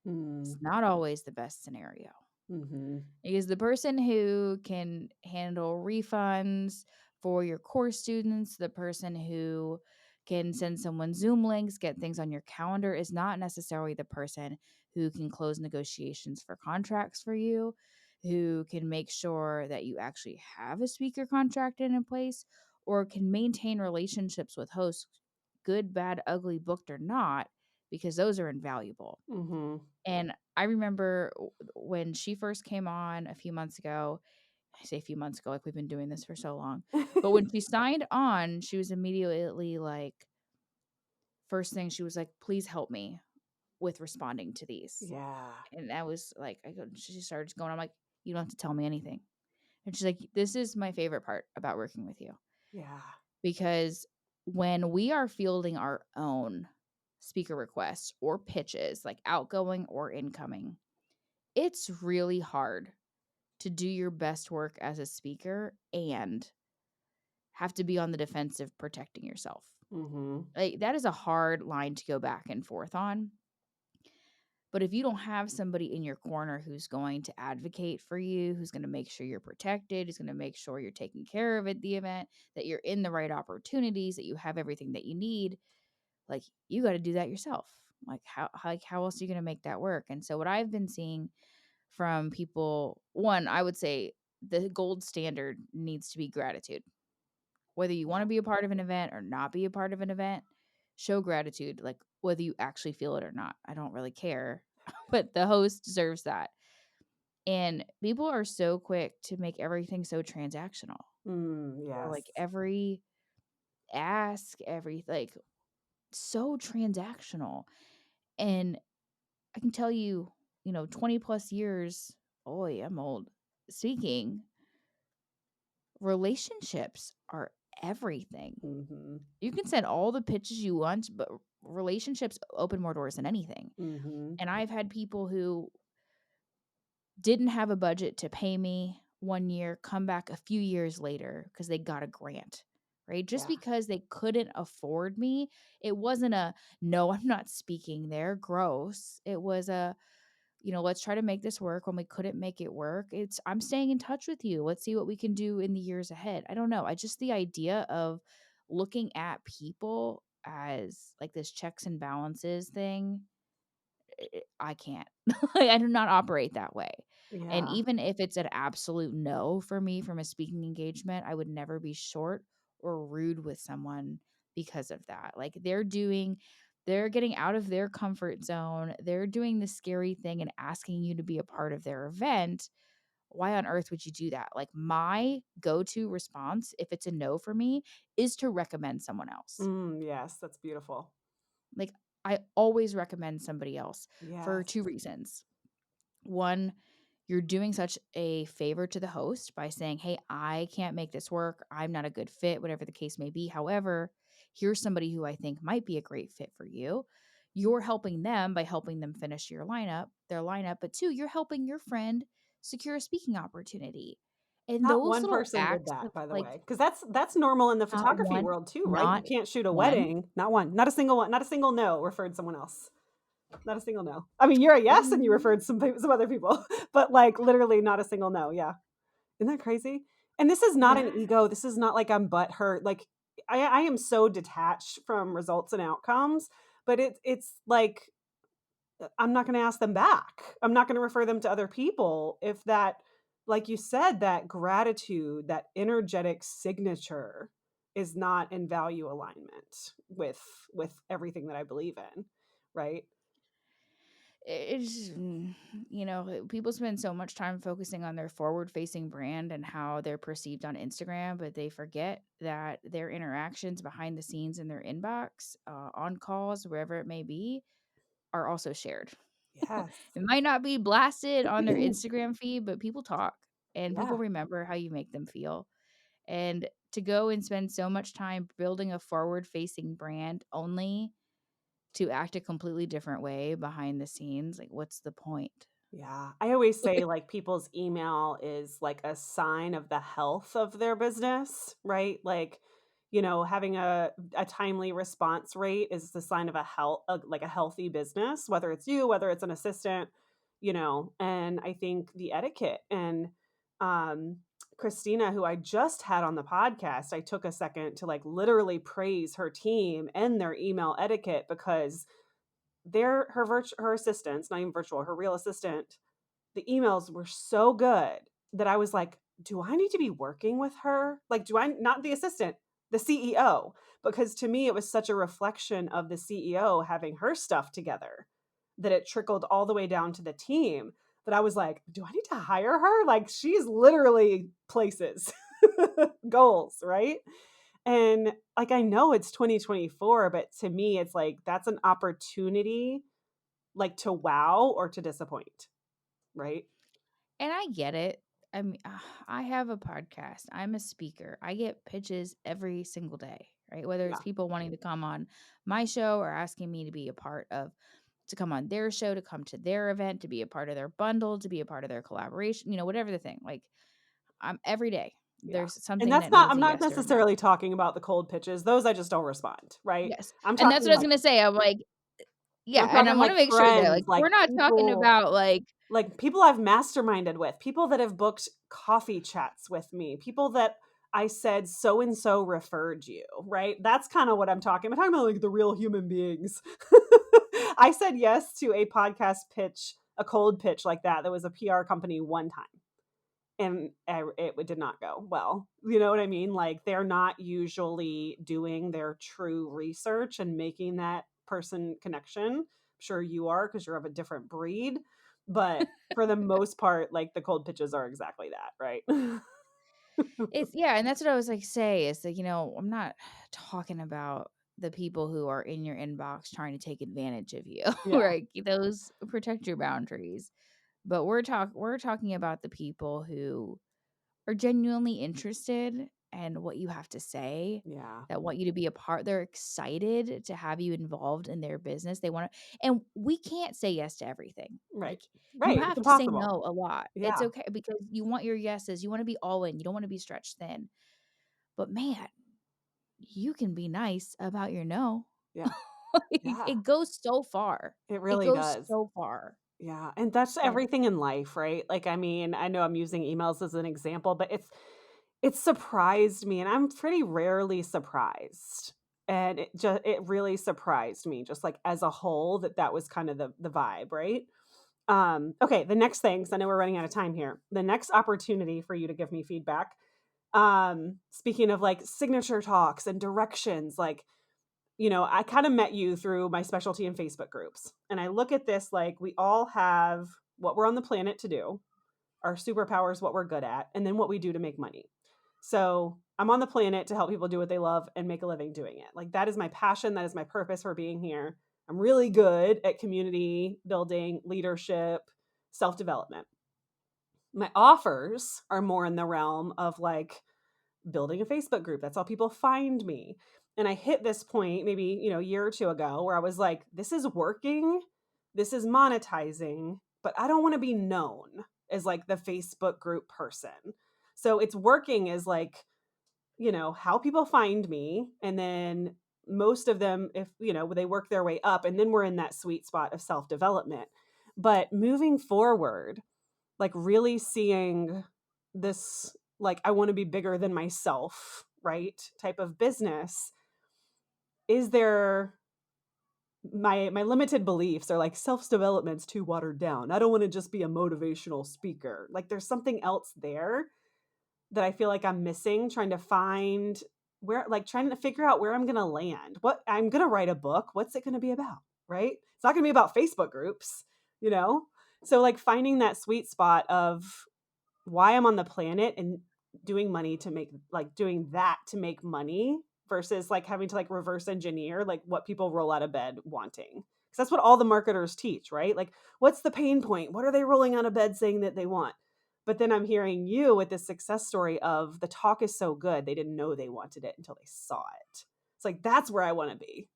is Mm. not always the best scenario. Mhm. Is the person who can handle refunds for your course students, the person who can send someone Zoom links, get things on your calendar, is not necessarily the person who can close negotiations for contracts for you, who can make sure that you actually have a speaker contract in place, or can maintain relationships with hosts, good, bad, ugly, booked or not, because those are invaluable. Mhm. And I remember when she first came on a few months ago, I say a few months ago, like we've been doing this for so long. But when she signed on, she was immediately like, first thing she was like, please help me with responding to these. Yeah. And that was like, she started going, I'm like, you don't have to tell me anything. And she's like, this is my favorite part about working with you Yeah. because when we are fielding our own speaker requests or pitches, like outgoing or incoming, it's really hard to do your best work as a speaker and have to be on the defensive protecting yourself. Mhm. Like that is a hard line to go back and forth on. But if you don't have somebody in your corner who's going to advocate for you, who's going to make sure you're protected, who's going to make sure you're taken care of at the event, that you're in the right opportunities, that you have everything that you need, like you got to do that yourself. Like how else are you going to make that work? And so what I've been seeing from people, one, I would say the gold standard needs to be gratitude. Whether you want Yeah. to be a part of an event or not be a part of an event, show gratitude, like whether you actually feel it or not. I don't really care, but the host deserves that. And people are so quick to make everything so transactional. Or Yes. like every ask, every like so transactional. And I can tell you, 20 plus years, oh, yeah, I'm old, speaking, relationships are everything. Mhm. You can send all the pitches you want, but relationships open more doors than anything. Mhm. And I've had people who didn't have a budget to pay me one year come back a few years later because they got a grant right? Just Yeah. because they couldn't afford me, it wasn't a no, I'm not speaking there. Gross. It was a, let's try to make this work when we couldn't make it work. It's I'm staying in touch with you. Let's see what we can do in the years ahead. I don't know. I just the idea of looking at people as like this checks and balances thing, I can't. Like, I do not operate that way. And Yeah. even if it's an absolute no for me from a speaking engagement, I would never be short or rude with someone because of that. Like they're getting out of their comfort zone. They're doing the scary thing and asking you to be a part of their event. Why on earth would you do that? Like my go-to response if it's a no for me is to recommend someone else. Yes, that's beautiful. Like I always recommend somebody else for Yes. two reasons. One, you're doing such a favor to the host by saying, "Hey, I can't make this work. I'm not a good fit, whatever the case may be. However, here's somebody who I think might be a great fit for you." You're helping them by helping them finish their lineup. But two, you're helping your friend secure a speaking opportunity. And Not those one little person did acts that, of by the like way, because that's normal in the not photography one, world too, right? You not can't shoot a one. wedding. Not one. Not a single one. Not a single no referred someone else. Not a single no. I mean, you're a yes, and you Mm, referred some other people, but like literally not a single no. Yeah, isn't that crazy? And this is not an yeah. ego. This is not like I'm butthurt. Like I am so detached from results and outcomes, but it's like I'm not going to ask them back. I'm not going to refer them to other people if that, like you said, that gratitude, that energetic signature is not in value alignment with everything that I believe in, right? It's people spend so much time focusing on their forward facing brand and how they're perceived on Instagram, but they forget that their interactions behind the scenes in their inbox, on calls, wherever it may be, are also shared. Yes. It might not be blasted on their Instagram feed, but people talk and people Yeah. remember how you make them feel. And to go and spend so much time building a forward facing brand only to act a completely different way behind the scenes, like, what's the point? Yeah. I always say like people's email is like a sign of the health of their business, right? Like, having a timely response rate is the sign of a health like a healthy business, whether it's you, whether it's an assistant, and I think the etiquette and um Christina, who I just had on the podcast, I took a second to like literally praise her team and their email etiquette because her assistants, not even virtual, her real assistant, the emails were so good that I was like, do I need to be working with her? Like, do I not the assistant, the CEO? Because to me, it was such a reflection of the CEO having her stuff together that it trickled all the way down to the team that I was like, do I need to hire her? Like, she's literally places, goals, right? And like, I know it's 2024, but to me, it's like that's an opportunity like to wow or to disappoint, right? And I get it. I mean, I have a podcast. I'm a speaker. I get pitches every single day, right? Whether it's Yeah. people wanting to come on my show or asking me to be a part of, to come on their show, to come to their event, to be a part of their bundle, to be a part of their collaboration, whatever the thing. Like, I'm every day. Yeah. There's And something that's that not needs I'm a not yes or a no. necessarily talking about the cold pitches. Those I just don't respond, right? Yes. I'm And that's talking what I was like going to say. I'm like, I'm yeah. And I talking want like to make sure that, friends, like, we're not talking about, like people I've masterminded with, people that have booked coffee chats with me, people that I said so and so referred you, right? That's kind of what I'm talking about. I'm talking about like the real human beings. I said yes to a podcast pitch, a cold pitch like that was a PR company one time. And it did not go well. You know what I mean? Like they're not usually doing their true research and making that person connection. I'm sure you are because you're of a different breed, but for the most part, like the cold pitches are exactly that, right? it's, yeah. And that's what I was like, say is that, I'm not talking about the people who are in your inbox trying to take advantage of you, Yeah, right? Those protect your boundaries. But we're talking about the people who are genuinely interested in what you have to say, yeah, that want you to be a part. They're excited to have you involved in their business. They want to, and we can't say yes to everything. right, Like you right. It's have to say impossible. no a lot. It's Yeah, okay because you want your yeses. You want to be all in. You don't want to be stretched thin. But man, you can be nice about your no. Yeah. Like, Yeah. it goes so far. It It really goes does. so far. Yeah, and that's And everything in life, right? Like, I mean, I know I'm using emails as an example, but it's surprised me, and I'm pretty rarely surprised. And it really surprised me just like as a whole that that was kind of the vibe, right? Okay, the next thing, 'cause I know we're running out of time here. The next opportunity for you to give me feedback. Speaking of like signature talks and directions, like I kind of met you through my specialty in Facebook groups. And I look at this like we all have what we're on the planet to do, our superpowers, what we're good at, and then what we do to make money. So I'm on the planet to help people do what they love and make a living doing it. Like that is my passion. That is my purpose for being here. I'm really good at community building, leadership, self development. My offers are more in the realm of like building a Facebook group. That's how people find me. And I hit this point maybe, a year or two ago where I was like, this is working. This is monetizing, but I don't want to be known as like the Facebook group person. So it's working as like, how people find me. And then most of them, if, they work their way up and then we're in that sweet spot of self development. But moving forward, like really seeing this like I want to be bigger than myself, right? Type of business. Is there my limited beliefs are like self-development's too watered down. I don't want to just be a motivational speaker. Like there's something else there that I feel like I'm missing, trying to find where like trying to figure out where I'm going to land. What I'm going to write a book, what's it going to be about, right? It's not going to be about Facebook groups, you know? So like finding that sweet spot of why I'm on the planet and doing money to make like doing that to make money versus like having to like reverse engineer like what people roll out of bed wanting. Because that's what all the marketers teach, right? Like what's the pain point? What are they rolling out of bed saying that they want? But then I'm hearing you with this success story of the talk is so good, they didn't know they wanted it until they saw it. It's like that's where I want to be.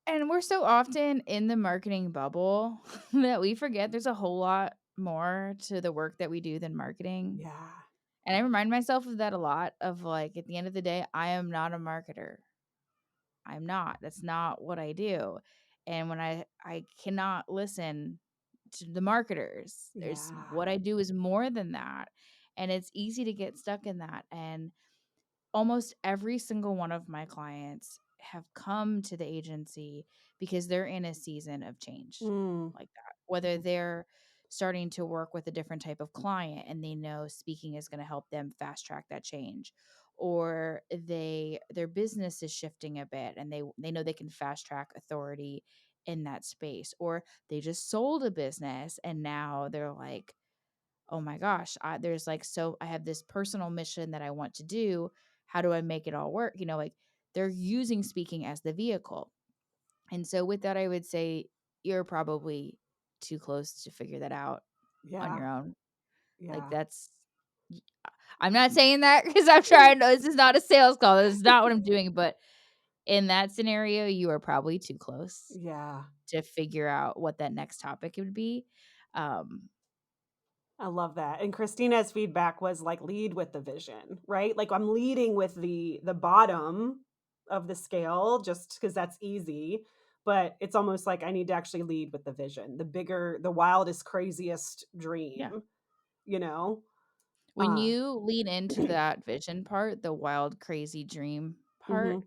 we're so often in the marketing bubble that we forget there's a whole lot more to the work that we do than marketing. Yeah. And I remind myself of that a lot of like at the end of the day, I am not a marketer. I'm not. That's not what I do. And when I cannot listen to the marketers. There's Yeah. what I do is more than that. And it's easy to get stuck in that. And almost every single one of my clients have come to the agency because they're in a season of change Mm. like that. Whether they're starting to work with a different type of client and they know speaking is going to help them fast track that change, or their business is shifting a bit and they know they can fast track authority in that space, or they just sold a business and now they're like, oh my gosh, there's like, so I have this personal mission that I want to do. How do I make it all work? Like they're using speaking as the vehicle. And so with that, I would say you're probably too close to figure that out on Yeah. your own. Like Yeah. that's, y- I'm not saying that because I'm trying to, this is not a sales call. This is not what I'm doing. But in that scenario, you are probably too close Yeah. to figure out what that next topic would be. Um, I love that. And Christina's feedback was like lead with the vision, right? Like I'm leading with the bottom of the scale just cuz that's easy, but it's almost like I need to actually lead with the vision, the bigger, the wildest craziest yeah. dream, you know? When Uh you lean into that vision part, the wild, crazy dream part,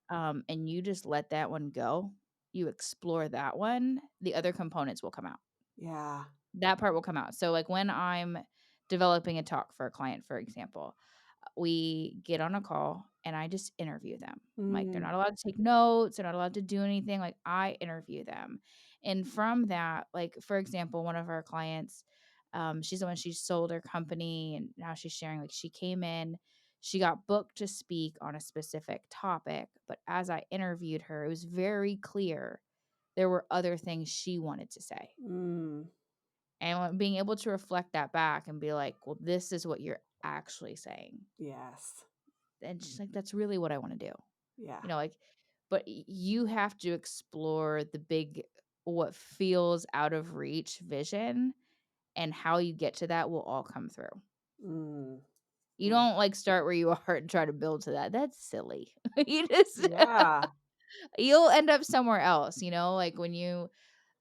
mhm. and you just let that one go, you explore that one, the other components will come out. Yeah. That part will come out. So, like when I'm developing a talk for a client, for example, we get on a call and I just interview them. Like they're Mm. not allowed to take notes, they're not allowed to do anything. Like I interview them. And from that, like for example, one of our clients, she's the one, she sold her company and now she's sharing like she came in, she got booked to speak on a specific topic, but as I interviewed her, it was very clear there were other things she wanted to say. Mm. And being able to reflect that back and be like, well, this is what you're actually saying. Yes. And she's like, that's really what I want to do. Yeah. Like, but you have to explore the big, what feels out of reach vision, and how you get to that will all come through. Mm. You Mm. don't like start where you are and try to build to that. That's silly. You just Yeah. you'll end up somewhere else, like when you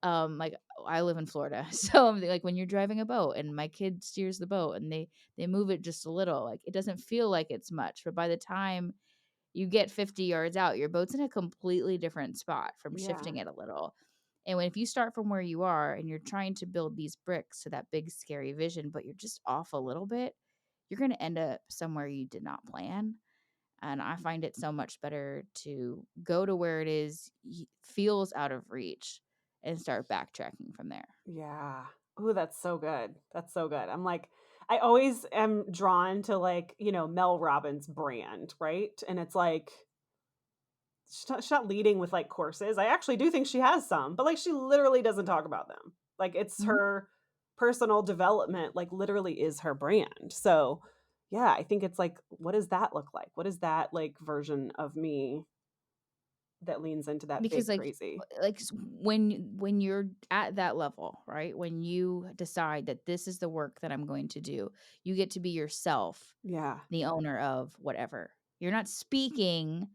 like I live in Florida. So like when you're driving a boat and my kid steers the boat and they move it just a little, like it doesn't feel like it's much, but by the time you get 50 yards out, your boat's in a completely different spot from Yeah. shifting it a little. And if you start from where you are and you're trying to build these bricks to that big scary vision, but you're just off a little bit, you're going to end up somewhere you did not plan. And I find it so much better to go to where it is feels out of reach and start backtracking from there. Yeah. Ooh, that's so good. That's so good. I'm like, I always am drawn to like, Mel Robbins' brand, right? And it's like, she's not leading with like courses. I actually do think she has some, but like she literally doesn't talk about them. Like it's Mhm. her personal development, like literally is her brand. So yeah, I think it's like, what does that look like? What is that like version of me that leans into that Because big crazy? when you're at that level, right? When you decide that this is the work that I'm going to do, you get to be yourself, Yeah. the owner of whatever. You're not speaking,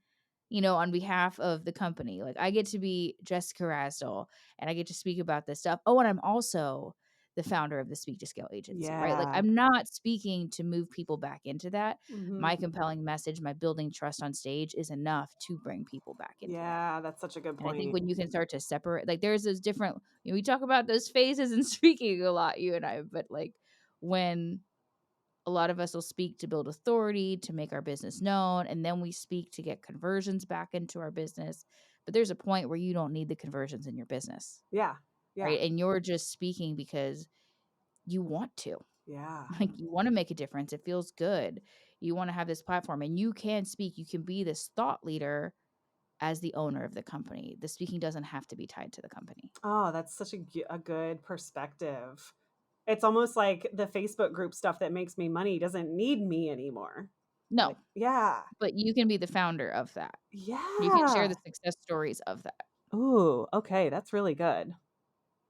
on behalf of the company. Like I get to be Jessica Rasdell and I get to speak about this stuff. Oh, and I'm also the founder of the Speak to Scale agency, right? Like Yeah. I'm not speaking to move people back into that. Mhm. My compelling message, my building trust on stage is enough to bring people back into that. Yeah, that's such a good And I think point. when you can start to separate, like there's those different, we talk about those phases in speaking a lot, you and I, but like when a lot of us will speak to build authority, to make our business known, and then we speak to get conversions back into our business. But there's a point where you don't need the conversions in your business, Yeah. Yeah. right? And you're just speaking because you want to. Yeah. Like you want to make a difference. It feels good. You want to have this platform and you can speak. You can be this thought leader as the owner of the company. The speaking doesn't have to be tied to the company. Oh, that's such a good perspective. It's almost like the Facebook group stuff that makes me money doesn't need me anymore. No, Like, yeah. but you can be the founder of that. You can share the Yeah. success stories of that. Ooh, okay, that's really good.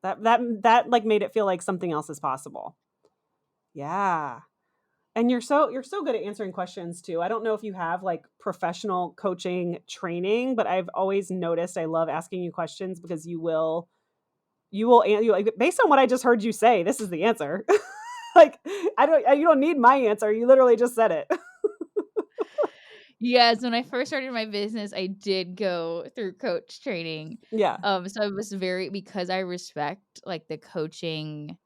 That like made it feel like something else is possible. Yeah. And you're so good at answering questions too. I don't know if you have like professional coaching training, but I've always noticed I love asking you questions because you like based on what I just heard you say, this is the answer. Like you don't need my answer. You literally just said it. Yes, when I first started my business, I did go through coach training. Yeah. So I was very because I respect like the coaching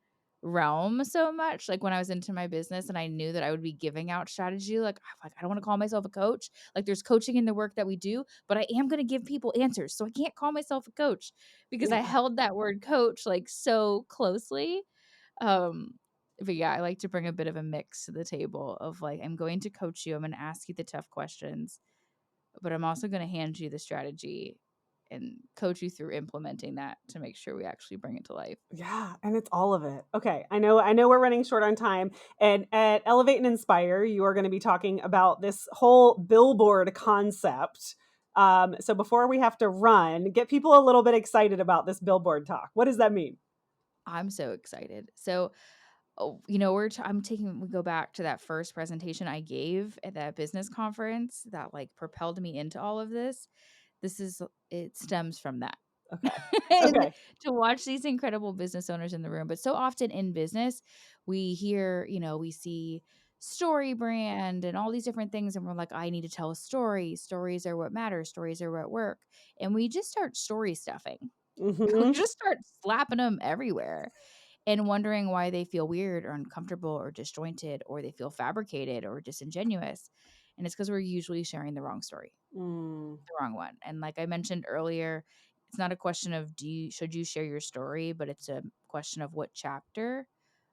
realm so much. Like when I was into my business and I knew that I would be giving out strategy, like I'm like I don't want to call myself a coach. Like there's coaching in the work that we do, but I am going to give people answers. So I can't call myself a coach because I Yeah. held that word coach like so closely. Um, but yeah, I like to bring a bit of a mix to the table of like, I'm going to coach you, I'm going to ask you the tough questions, but I'm also going to hand you the strategy and coach you through implementing that to make sure we actually bring it to life. Yeah, and it's all of it. Okay, I know we're running short on time, and at Elevate and Inspire, you are gonna be talking about this whole billboard concept. So before we have to run, get people a little bit excited about this billboard talk. What does that mean? I'm so excited. So, we go back to that first presentation I gave at that business conference that like propelled me into all of this. It stems from that. Okay. And Okay. to watch these incredible business owners in the room. But so often in business, we hear, we see story brand and all these different things. And we're like, I need to tell a story. Stories are what matter. Stories are what work. And we just start story stuffing. We Mhm. just start slapping them everywhere and wondering why they feel weird or uncomfortable or disjointed or they feel fabricated or disingenuous. And it's because we're usually sharing the wrong story, Mm. the wrong one. And like I mentioned earlier, it's not a question of should you share your story, but it's a question of what chapter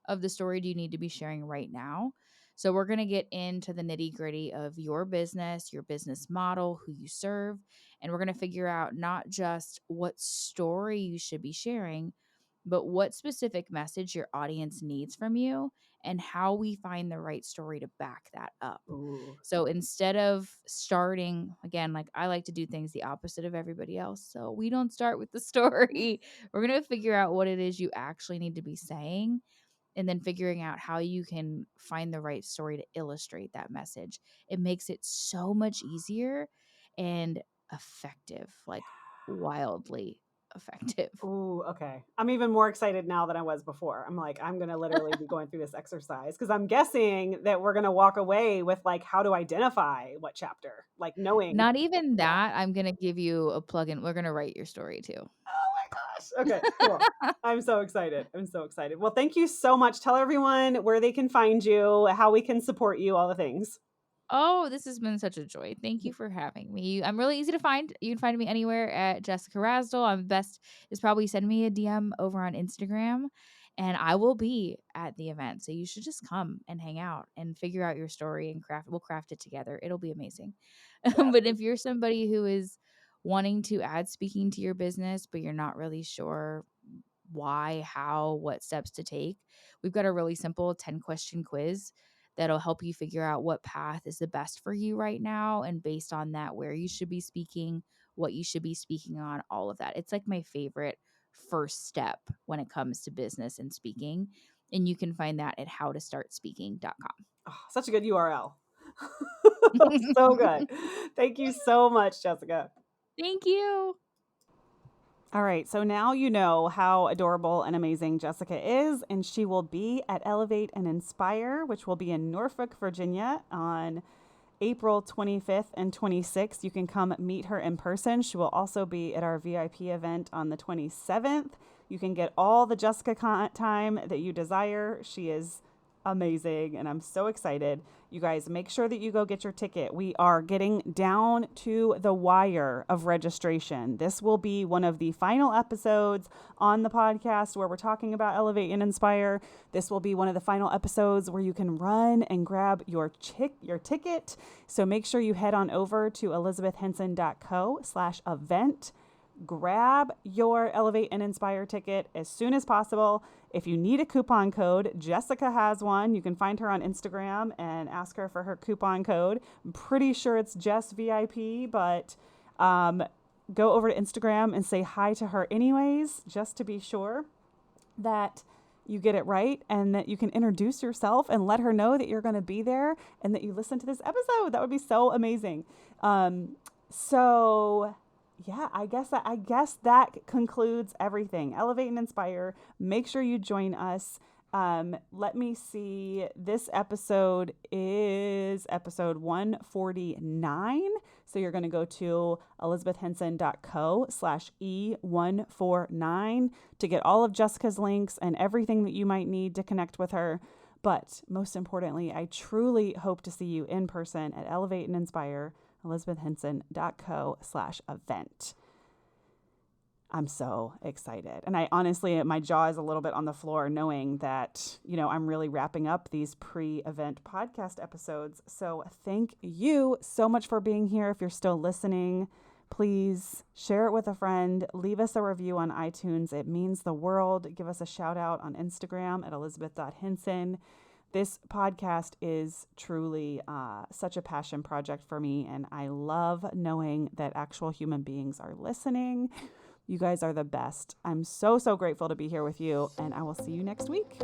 of the story do you need to be sharing right now. So we're going to get into the nitty-gritty of your business model, who you serve, and we're going to figure out not just what story you should be sharing, but what specific message your audience needs from you and how we find the right story to back that up. Ooh. So instead of starting again, like I like to do things the opposite of everybody else. So we don't start with the story. We're going to figure out what it is you actually need to be saying and then figuring out how you can find the right story to illustrate that message. It makes it so much easier and effective, like wildly effective. Ooh, okay. I'm even more excited now than I was before. I'm like, I'm going to literally be going through this exercise because I'm guessing that we're going to walk away with like how to identify what chapter, like knowing. Not even Yeah. that. I'm going to give you a plug-in. We're going to write your story too. Oh my gosh. Okay, cool. I'm so excited. I'm so excited. Well, thank you so much. Tell everyone where they can find you, how we can support you, all the things. Oh, this has been such a joy. Thank you for having me. I'm really easy to find. You can find me anywhere at Jessica Rasdell. I'm best is probably send me a DM over on Instagram and I will be at the event. So you should just come and hang out and figure out your story and we'll craft it together. It'll be amazing. Yes. But if you're somebody who is wanting to add speaking to your business, but you're not really sure why, how, what steps to take, we've got a really simple 10-question quiz that'll help you figure out what path is the best for you right now. And based on that, where you should be speaking, what you should be speaking on, all of that. It's like my favorite first step when it comes to business and speaking. And you can find that at howtostartspeaking.com. Oh, such a good URL. So good. Thank you so much, Jessica. Thank you. All right, so now you know how adorable and amazing Jessica is, and she will be at Elevate and Inspire, which will be in Norfolk, Virginia on April 25th and 26th. You can come meet her in person. She will also be at our VIP event on the 27th. You can get all the Jessica time that you desire. She is amazing, and I'm so excited. You guys, make sure that you go get your ticket. We are getting down to the wire of registration. This will be one of the final episodes on the podcast where we're talking about Elevate and Inspire. This will be one of the final episodes where you can run and grab your ticket. So make sure you head on over to elizabethhenson.co/event. Grab your Elevate and Inspire ticket as soon as possible. If you need a coupon code, Jessica has one. You can find her on Instagram and ask her for her coupon code. I'm pretty sure it's just VIP, but go over to Instagram and say hi to her anyways, just to be sure that you get it right and that you can introduce yourself and let her know that you're going to be there and that you listen to this episode. That would be so amazing. So yeah, I guess that concludes everything. Elevate and Inspire. Make sure you join us. Let me see. This episode is episode 149. So you're going to go to elizabethhenson.co/E149 to get all of Jessica's links and everything that you might need to connect with her. But most importantly, I truly hope to see you in person at Elevate and Inspire, elizabethhenson.co/event. I'm so excited. And I honestly, my jaw is a little bit on the floor knowing that, I'm really wrapping up these pre-event podcast episodes. So thank you so much for being here. If you're still listening, please share it with a friend. Leave us a review on iTunes. It means the world. Give us a shout out on Instagram at elizabeth.henson. This podcast is truly such a passion project for me, and I love knowing that actual human beings are listening. You guys are the best. I'm so, so grateful to be here with you, and I will see you next week.